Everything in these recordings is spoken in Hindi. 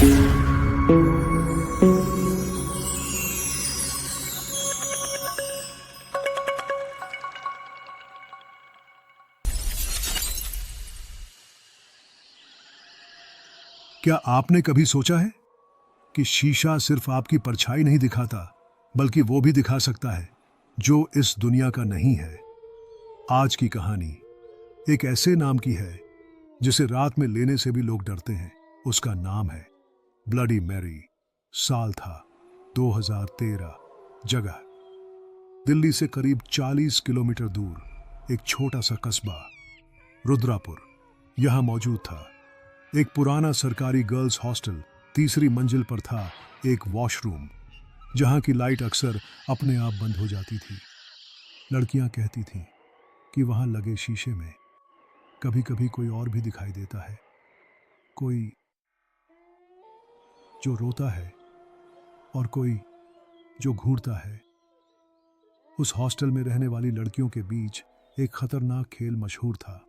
क्या आपने कभी सोचा है कि शीशा सिर्फ आपकी परछाई नहीं दिखाता, बल्कि वो भी दिखा सकता है जो इस दुनिया का नहीं है। आज की कहानी एक ऐसे नाम की है जिसे रात में लेने से भी लोग डरते हैं। उसका नाम है ब्लडी मैरी। साल था 2013। जगह दिल्ली से करीब 40 किलोमीटर दूर एक छोटा सा कस्बा रुद्रापुर। यहां मौजूद था एक पुराना सरकारी गर्ल्स हॉस्टल। तीसरी मंजिल पर था एक वॉशरूम जहां की लाइट अक्सर अपने आप बंद हो जाती थी। लड़कियां कहती थीं कि वहां लगे शीशे में कभी कभी कोई और भी दिखाई देता है, कोई जो रोता है और कोई जो घूरता है। उस हॉस्टल में रहने वाली लड़कियों के बीच एक खतरनाक खेल मशहूर था।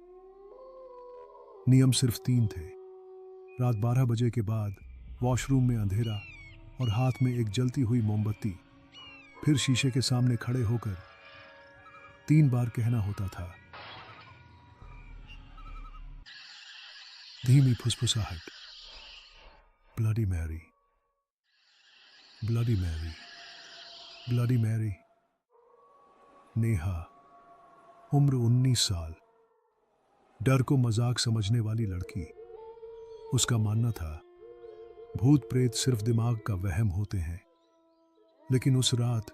नियम सिर्फ 3 थे। रात 12 बजे के बाद वॉशरूम में अंधेरा और हाथ में एक जलती हुई मोमबत्ती। फिर शीशे के सामने खड़े होकर 3 बार कहना होता था, धीमी फुसफुसाहट, bloody Mary, bloody Mary, bloody Mary. Neha, उम्र 19 साल, डर को मजाक समझने वाली लड़की। उसका मानना था भूत प्रेत सिर्फ दिमाग का वहम होते हैं। लेकिन उस रात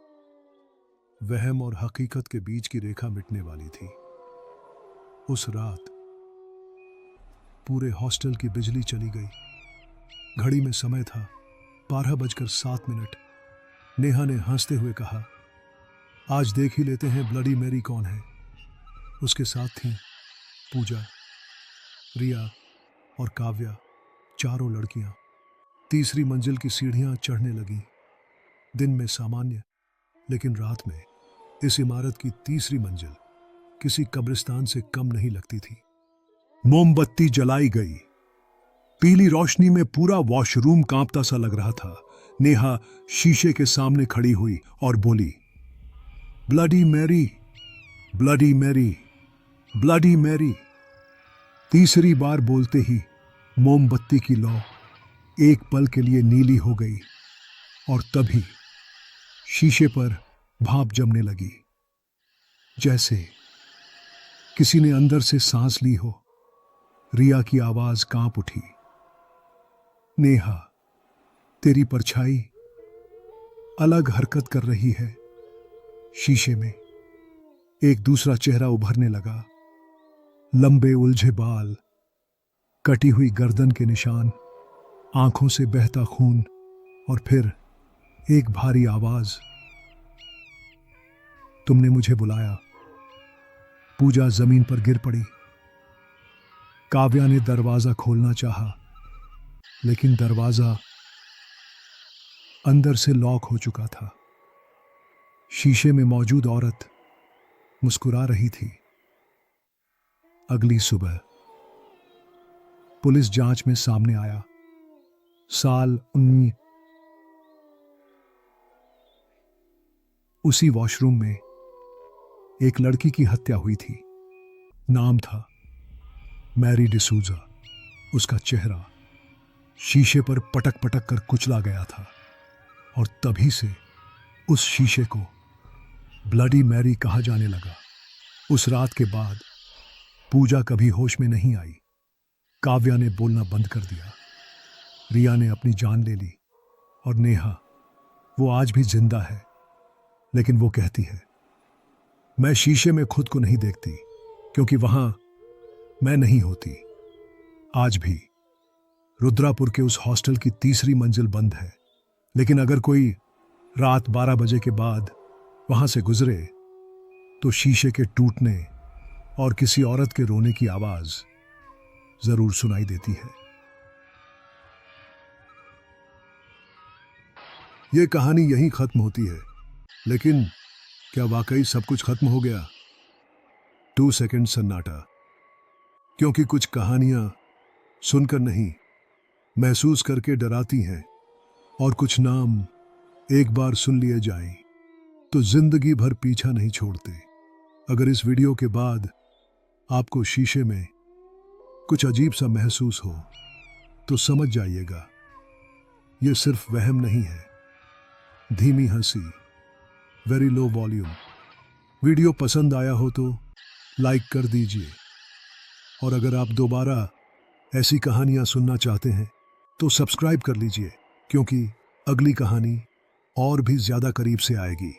वहम और हकीकत के बीच की रेखा मिटने वाली थी। उस रात पूरे हॉस्टल की बिजली चली गई। घड़ी में समय था 12:07। नेहा ने हंसते हुए कहा, आज देख ही लेते हैं ब्लडी मैरी कौन है। उसके साथ थीं पूजा, रिया और काव्या, चारों लड़कियां। तीसरी मंजिल की सीढ़ियां चढ़ने लगीं। दिन में सामान्य, लेकिन रात में इस इमारत की तीसरी मंजिल किसी कब्रिस्तान से कम नहीं लगती थी। मोमबत्ती जलाई गई। पीली रोशनी में पूरा वॉशरूम कांपता सा लग रहा था। नेहा शीशे के सामने खड़ी हुई और बोली, bloody Mary, bloody Mary, bloody Mary. तीसरी बार बोलते ही मोमबत्ती की लौ एक पल के लिए नीली हो गई और तभी शीशे पर भाप जमने लगी, जैसे किसी ने अंदर से सांस ली हो। रिया की आवाज कांप उठी, नेहा, तेरी परछाई अलग हरकत कर रही है। शीशे में एक दूसरा चेहरा उभरने लगा। लंबे उलझे बाल, कटी हुई गर्दन के निशान, आंखों से बहता खून और फिर एक भारी आवाज, तुमने मुझे बुलाया। पूजा जमीन पर गिर पड़ी। काव्या ने दरवाजा खोलना चाहा, लेकिन दरवाजा अंदर से लॉक हो चुका था। शीशे में मौजूद औरत मुस्कुरा रही थी। अगली सुबह पुलिस जांच में सामने आया। साल 19। उसी वॉशरूम में एक लड़की की हत्या हुई थी। नाम था मैरी डिसूजा। उसका चेहरा शीशे पर पटक पटक कर कुचला गया था और तभी से उस शीशे को ब्लडी मैरी कहा जाने लगा। उस रात के बाद पूजा कभी होश में नहीं आई। काव्या ने बोलना बंद कर दिया। रिया ने अपनी जान ले ली और नेहा, वो आज भी जिंदा है, लेकिन वो कहती है, मैं शीशे में खुद को नहीं देखती क्योंकि वहां मैं नहीं होती। आज भी रुद्रापुर के उस हॉस्टल की तीसरी मंजिल बंद है, लेकिन अगर कोई रात 12 बजे के बाद वहां से गुजरे तो शीशे के टूटने और किसी औरत के रोने की आवाज जरूर सुनाई देती है। यह कहानी यहीं खत्म होती है, लेकिन क्या वाकई सब कुछ खत्म हो गया? 2 सेकंड सन्नाटा, क्योंकि कुछ कहानियां सुनकर नहीं, महसूस करके डराती हैं, और कुछ नाम एक बार सुन लिए जाएं तो जिंदगी भर पीछा नहीं छोड़ते। अगर इस वीडियो के बाद आपको शीशे में कुछ अजीब सा महसूस हो तो समझ जाइएगा, ये सिर्फ वहम नहीं है। धीमी हंसी, वेरी लो वॉल्यूम। वीडियो पसंद आया हो तो लाइक कर दीजिए, और अगर आप दोबारा ऐसी कहानियां सुनना चाहते हैं तो सब्सक्राइब कर लीजिए, क्योंकि अगली कहानी और भी ज्यादा करीब से आएगी।